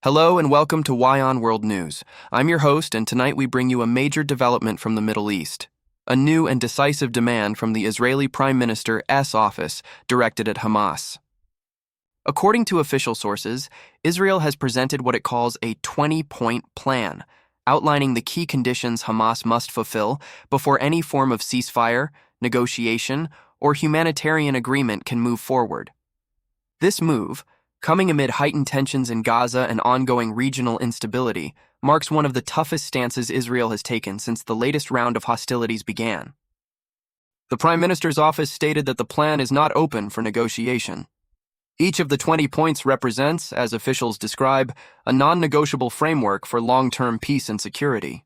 Hello and welcome to WION World News. I'm your host, and tonight we bring you a major development from the Middle East. A new and decisive demand from the Israeli Prime Minister's office directed at Hamas. According to official sources, Israel has presented what it calls a 20-point plan, outlining the key conditions Hamas must fulfill before any form of ceasefire, negotiation, or humanitarian agreement can move forward. This move, coming amid heightened tensions in Gaza and ongoing regional instability, marks one of the toughest stances Israel has taken since the latest round of hostilities began. The Prime Minister's office stated that the plan is not open for negotiation. Each of the 20 points represents, as officials describe, a non-negotiable framework for long-term peace and security.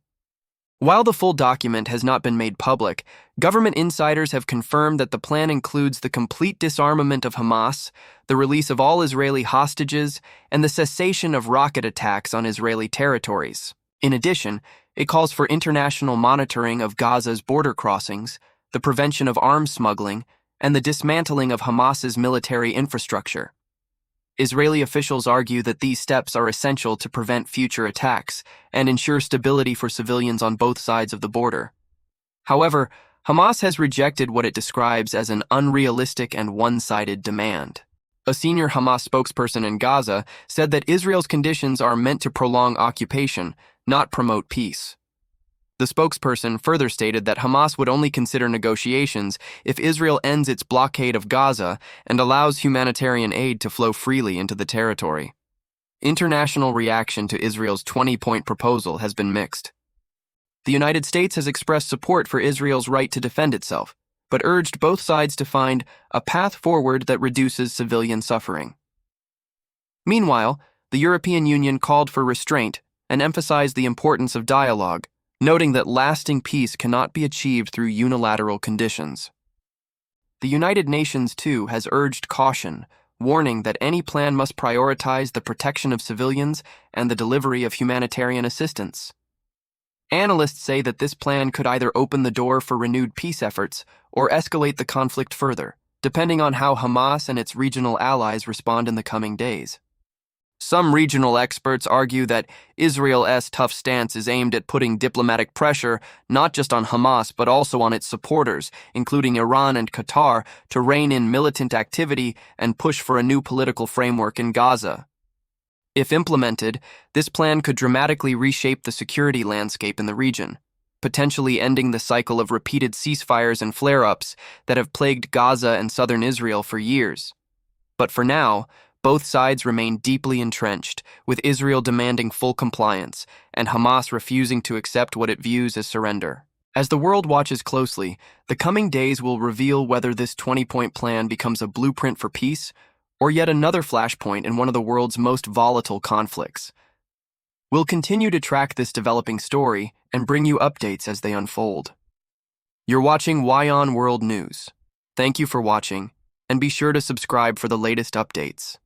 While the full document has not been made public, government insiders have confirmed that the plan includes the complete disarmament of Hamas, the release of all Israeli hostages, and the cessation of rocket attacks on Israeli territories. In addition, it calls for international monitoring of Gaza's border crossings, the prevention of arms smuggling, and the dismantling of Hamas's military infrastructure. Israeli officials argue that these steps are essential to prevent future attacks and ensure stability for civilians on both sides of the border. However, Hamas has rejected what it describes as an unrealistic and one-sided demand. A senior Hamas spokesperson in Gaza said that Israel's conditions are meant to prolong occupation, not promote peace. The spokesperson further stated that Hamas would only consider negotiations if Israel ends its blockade of Gaza and allows humanitarian aid to flow freely into the territory. International reaction to Israel's 20-point proposal has been mixed. The United States has expressed support for Israel's right to defend itself, but urged both sides to find a path forward that reduces civilian suffering. Meanwhile, the European Union called for restraint and emphasized the importance of dialogue, noting that lasting peace cannot be achieved through unilateral conditions. The United Nations, too, has urged caution, warning that any plan must prioritize the protection of civilians and the delivery of humanitarian assistance. Analysts say that this plan could either open the door for renewed peace efforts or escalate the conflict further, depending on how Hamas and its regional allies respond in the coming days. Some regional experts argue that Israel's tough stance is aimed at putting diplomatic pressure not just on Hamas but also on its supporters, including Iran and Qatar, to rein in militant activity and push for a new political framework in Gaza. If implemented, this plan could dramatically reshape the security landscape in the region, potentially ending the cycle of repeated ceasefires and flare-ups that have plagued Gaza and southern Israel for years. But for now, both sides remain deeply entrenched, with Israel demanding full compliance and Hamas refusing to accept what it views as surrender. As the world watches closely, the coming days will reveal whether this 20-point plan becomes a blueprint for peace or yet another flashpoint in one of the world's most volatile conflicts. We'll continue to track this developing story and bring you updates as they unfold. You're watching WION World News. Thank you for watching, and be sure to subscribe for the latest updates.